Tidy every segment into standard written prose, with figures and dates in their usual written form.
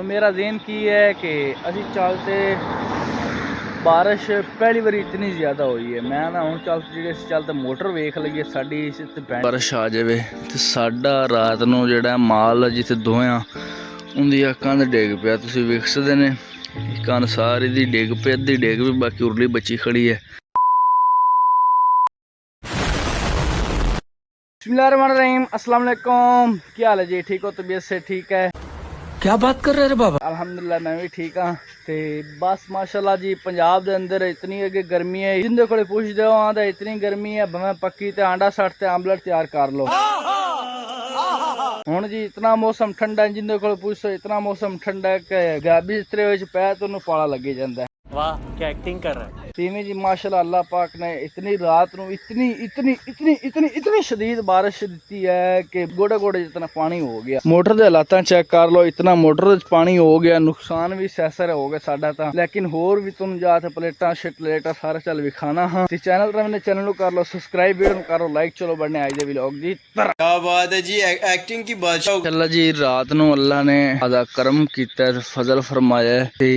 मेरा ज़हन की है कि असी चलते बारिश पहली बार इतनी ज़्यादा हुई है। मैं ना हूँ चलते मोटर वेख लईए साडी बारिश आ जाए तो साडा रात नूं जिहड़ा माल जिथे दोया उनकी कंध डिग पिया। तुसीं वेख सकदे ने कंध सारी दी डिग पई, अद्धी डिग पई, बाकी उरली बची खड़ी है। बिस्मिल्लाहिर्रहमानिर्रहीम, अस्सलाम वालेकुम। क्या हाल है जी? ठीक हो? तबीयत से ठीक है? क्या बात कर रहे रे बाबा? अल्हम्दुलिल्लाह मैं भी ठीक हाँ। ते बस माशाल्लाह जी पंजाब दे अंदर इतनी अगे गर्मी है, जिंदे कोले पुछदे हो आंदा इतनी गर्मी है भावें पक्की ते आंडा सट ते आमलेट तैयार कर लो। हुण जी इतना मौसम ठंडा है, जिंदे कोले पुछो इतना मौसम ठंडा है कि गाबी बिस्तरे विच पै ते उन्नू पाला लगी जांदा है। वाह क्या एक्टिंग कर रहा है। तीवें जी माशाल्लाह अल्लाह पाक ने इतनी रात नूं इतनी इतनी इतनी इतनी इतनी शदीद बारिश दी है कि गोडे गोडे जितना पानी हो गया। मोटर दे हालातां चेक कर लो, इतना मोटर विच पानी हो गया, नुकसान भी सैसर हो गया साडा तां। लेकिन होर भी तुम जाते प्लेटां शिटलेटां सारा चल विखाना हाँ। ते चैनल ते चैनल नूं कर लो सब्सक्राइब, वीडियो नूं करो लाइक। चलो बढ़ने आज दे व्लॉग दी तरफ। क्या बात है जी, एक्टिंग की बादशाह। अल्लाह जी रात नूं अल्लाह ने आदा करम कीता है, फजल फरमाया है ते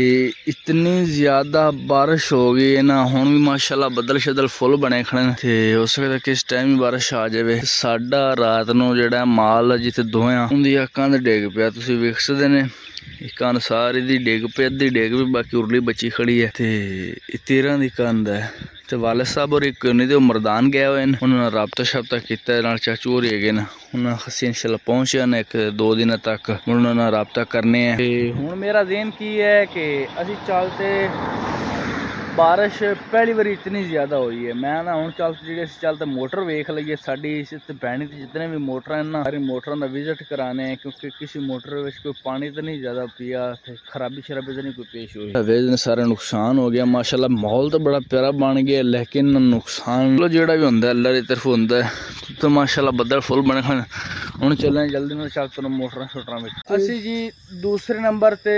इतनी ज्यादा बारिश हो गई है ना। हुण भी माशाल्लाह बदल शदल फुल बने खड़े ने ते हो सकदा किस टाइम ही बारिश आ जाए। साडा रात नूं जिहड़ा माल जिथे दोया उनदी कंध डिग पिया। तुसीं वेख सकदे ने कंध सारी दी डिग पई, अद्धी डिग पई, बाकी उरली बची खड़ी है। ते 13 दी कंध है ते वाले साहब और एक नहीं तो मरदान गए हुए हैं, उन्होंने राबता शाबता किया नाल चाचू होर है ना, उन्होंने खसी इंशाल्लाह पहुंचे ने एक दो दिन तक उन्होंने राबता करने हैं। ते हुण मेरा ज़हन की है कि असी चलते बारिश पहली बार इतनी ज़्यादा हुई है। मैं ना हूँ चलते मोटर वेख लईए साडी भैनी जितने भी मोटर हैं ना सारी मोटरों का विजिट कराने, क्योंकि किसी मोटर में कोई पानी तो नहीं ज़्यादा पिया, खराबी शराबी तो नहीं कोई पेश हुई। सारा नुकसान हो गया माशाल्लाह। माहौल तो बड़ा प्यारा बन गया, लेकिन नुकसान जोड़ा भी होंगे अल्लाह की तरफ होंगे तो माशाल्लाह बदल फुल बने खड़े। हुण चलें जल्दी में चलते मोटर शोटर में। असी जी दूसरे नंबर ते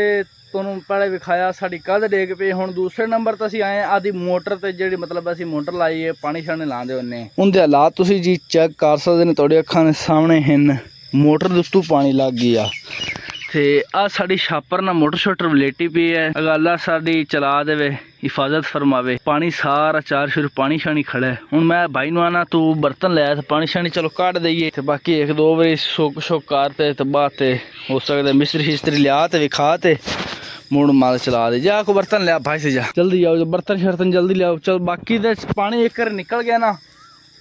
तुहानूं पहले विखाया साडी कंध डिग पई। हुण दूसरे नंबर ते असीं आए आदि मोटर ते जिहड़ी मतलब असीं मोटर लाई है पानी शानी लांदे हुन्ने, उंदे हालात तुसीं जी चेक कर सकदे ने, तुहाडी अखां दे सामने हैं। मोटर दे उत्तों पानी लग गया ते आ साडी छापर ना मोटर शोटर वलेटी पई है। अगर अल्लाह साडी चला देवे हिफाजत फरमावे, पानी सारा चार शुरू पानी शानी खड़ा है। हुण मैं भाई नूं आना तू बर्तन लै ते पानी शानी चलो कढ देइए ते बाकी एक दो बारी सुक शुक करते ते बाद ते हो सकदा मिस्त्री शिस्त्री लिया ते विखा ते मुड़ माल चला दे। जा को बर्तन लिया भाई से, जा जल्दी जाओ, बर्तन शर्तन जल्दी लियाओ। चल बाकी दे पानी एक निकल गया ना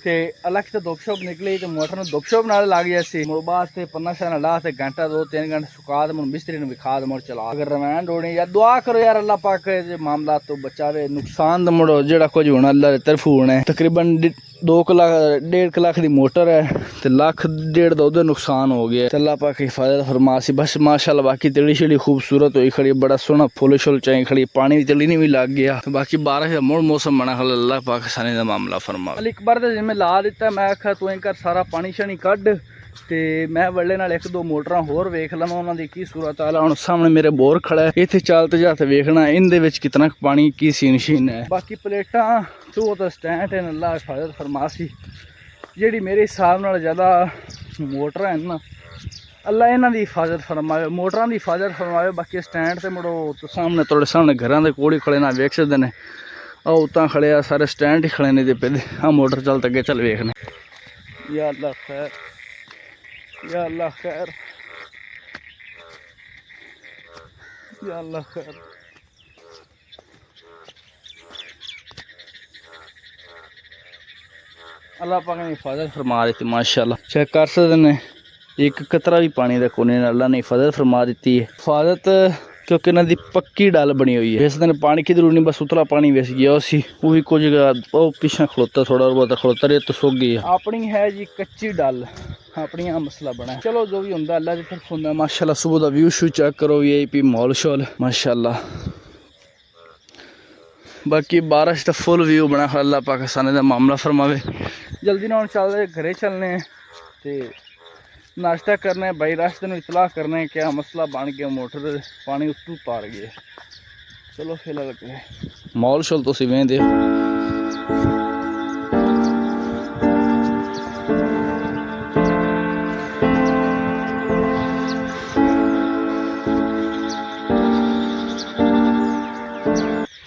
ते अलग से धुप शुप निकली तो मोटर में धुप शुप नाल लग गया सी। मुड़ बाद से पन्ना शाना ला ते घंटा 2-3 घंटे सुखा दे, मुड़ मिस्त्री ने विखा दे, मुड़ चला। अगर रवैन डोनी या दुआ करो यार अल्लाह पाक मामला तो बचावे। नुकसान तो मुड़ो जेड़ा कुछ होना अल्लाह की तरफ होना है। तकरीबन 2 लाख 1.5 लाख की मोटर है तो 1.5 लाख का नुकसान हो गया। अल्लाह पाक हिफाजत फरमासी बस माशाल्लाह। बाकी तिली शिली खूबसूरत हुई खड़ी, बड़ा सोहना फुल शुल चाई खड़ी, पानी भी तिली नहीं भी लग गया। तो बाकी बारिश का मुड़ मौसम बना खड़ा, अल्लाह पाक सारे का मामला फरमा। एक बार तो जिम्मे ला दिता, मैं आखा तू कर सारा पानी शानी कढ़ ते मैं वल्ले नाल 1-2 मोटर होर वेख लवां उन्होंने की सूरत हाल। हुण सामने मेरे बोर खड़ा है, इत्थे चलते जाते वेखना इनदे विच कितना पानी की सीन शीन है। बाकी प्लेटां तो स्टैंड है, अल्लाह हिफाजत फरमासी। जिहड़ी मेरे हिसाब नाल ज़्यादा मोटर है ना अल्लाह इन्हां दी हिफाजत फरमावे, मोटरां दी हिफाजत फरमावे। बाकी स्टैंड ते मुड़ो तो सामने थोड़े सामने घरां दे कोल ही खड़े ना वेख सकदे ने। आ उत्तां खड़े आ सारे स्टैंड ही खड़े ने दे पे आ मोटर चल अगे चल वेखने। या अल्लाह खैर, या अल्लाह खैर, या अल्लाह खैर। अल्लाह पाक ने हिफाजत फरमा दी माशाल्लाह। चेक कर सकते ने एक कतरा भी पानी का कोने अल्लाह ने हिफाजत फरमा दी है। हिफाजत क्योंकि इन्हों की पक्की डल बनी हुई है। इस दिन पानी किधर नहीं, बस उतला पानी वेस गया उसी वो भी कुछ पिछा खलोता थोड़ा बहुत खलोता रहे तो सुक गई है। अपनी है जी कच्ची डल, अपनी मसला बना है। चलो जो भी होंगे अल्लाह की तरफ होंगे माशाल्लाह। सुबह का व्यू शू चेक करो, VIP मॉल शॉल माशाल्लाह। बाकी बारिश का फुल व्यू बना खड़ा, अल्लाह पाकिस्तान का मामला फरमावे। जल्दी ना चल रहे घरे चलने ते नाश्ता करना भाई, रास्ते में इतला करना क्या मसला बन गया, मोटर पानी उत्तों तार गया। चलो फिर लगे मॉल शॉल तो वेंदे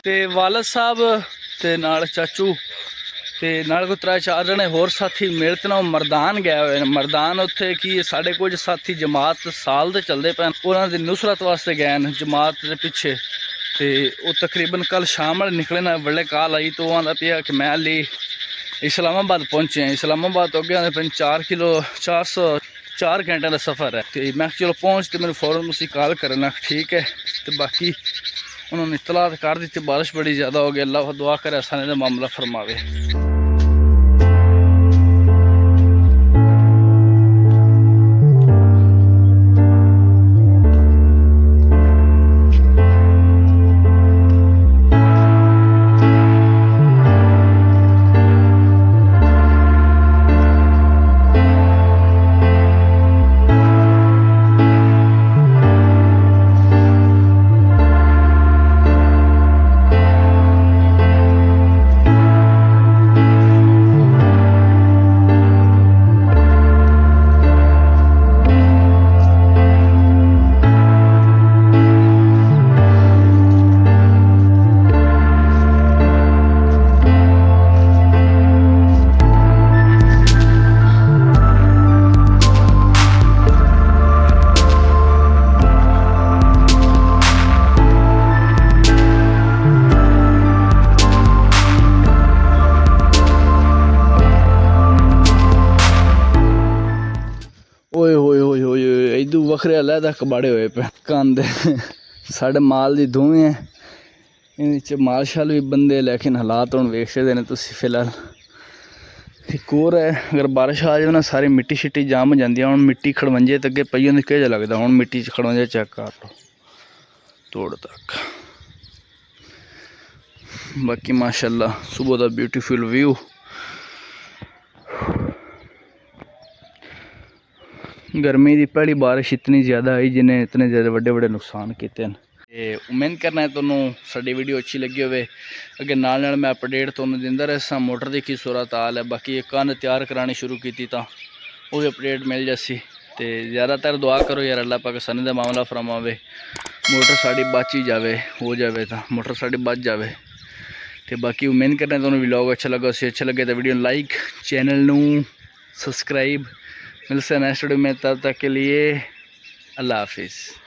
ਤੇ ਵਾਲਦ ਸਾਹਿਬ ਤੇ ਨਾਲ ਚਾਚੂ ਤੇ ਨਾਲ ਕੋਈ 3-4 ਜਣੇ ਹੋਰ ਸਾਥੀ ਮੇਰੇ ਤੇ ਨਾਲ ਮਰਦਾਨ ਗਏ ਹੋਏ ਨੇ। ਮਰਦਾਨ ਉੱਥੇ ਕੀ ਸਾਡੇ ਕੁਝ ਸਾਥੀ ਜਮਾਤ ਸਾਲ ਦੇ ਚੱਲਦੇ ਪਏ, ਉਹਨਾਂ ਦੀ ਨੁਸਰਤ ਵਾਸਤੇ ਗਏ ਨੇ ਜਮਾਤ ਦੇ ਪਿੱਛੇ। ਤੇ ਉਹ ਤਕਰੀਬਨ ਕੱਲ ਸ਼ਾਮ ਵਾਲੇ ਨਿਕਲੇ ਨਾ, ਬੜੇ ਕਾਲ आई तो आंदा पिया कि मैं अली इस्लामाबाद पहुंचे हैं। इस्लामाबाद तो अगे आते 4 घंटे का सफ़र है। तो मैं चलो पहुँच तो मैंने फ़ौरन उसी कॉल करना ठीक है। तो बाकी उन्होंने इतलात कर दी थी बारिश बड़ी ज़्यादा हो गई, अल्लाह दुआ करे आसानी का मामला फरमावे। ओए होए होए होए इदू वखरे अलहदा कबाड़े होए पे कांदे साढ़े माल दी धूएं है, इहदे च माल शाल भी बंदे, लेकिन हालात हुण वेख सकदे ने तुसीं फिलहाल। इक होर है, अगर बारिश आ जाए ना सारी मिट्टी शिट्टी जाम हो जाती है। हुण मिट्टी खड़वंजे ते अगे पई होंदी किहो लगदा, हुण मिट्टी च खड़वंजे चेक कर लो तोड़ तक। बाकी माशाअल्लाह सुबह दा ब्यूटीफुल व्यू। गर्मी की पहली बारिश इतनी ज़्यादा आई जिन्हें इतने ज़्यादा बड़े नुकसान किए हैं। उम्मीद करना है तुहानू साडी वीडियो अच्छी लगी होवे। अगे नाल मैं अपडेट तुहानू दिंदा रहा मोटर की की सूरत हाल है। बाकी एक कंध तैयार करानी शुरू की तो वो भी अपडेट मिल जासी। तो ज़्यादातर दुआ करो यार अल्लाह पाक आसानी का मामला फरमावे, मोटर साड़ी बच ही जाए, हो जाए तो मोटर साड़ी बच जाए। तो बाकी उम्मीद करना तुहानू व्लॉग अच्छा लगा, अच्छा लगे तो वीडियो लाइक, चैनल नू सब्सक्राइब। मिलते हैं नेक्स्ट वीडियो में, तब तक के लिए अल्लाह हाफिज़।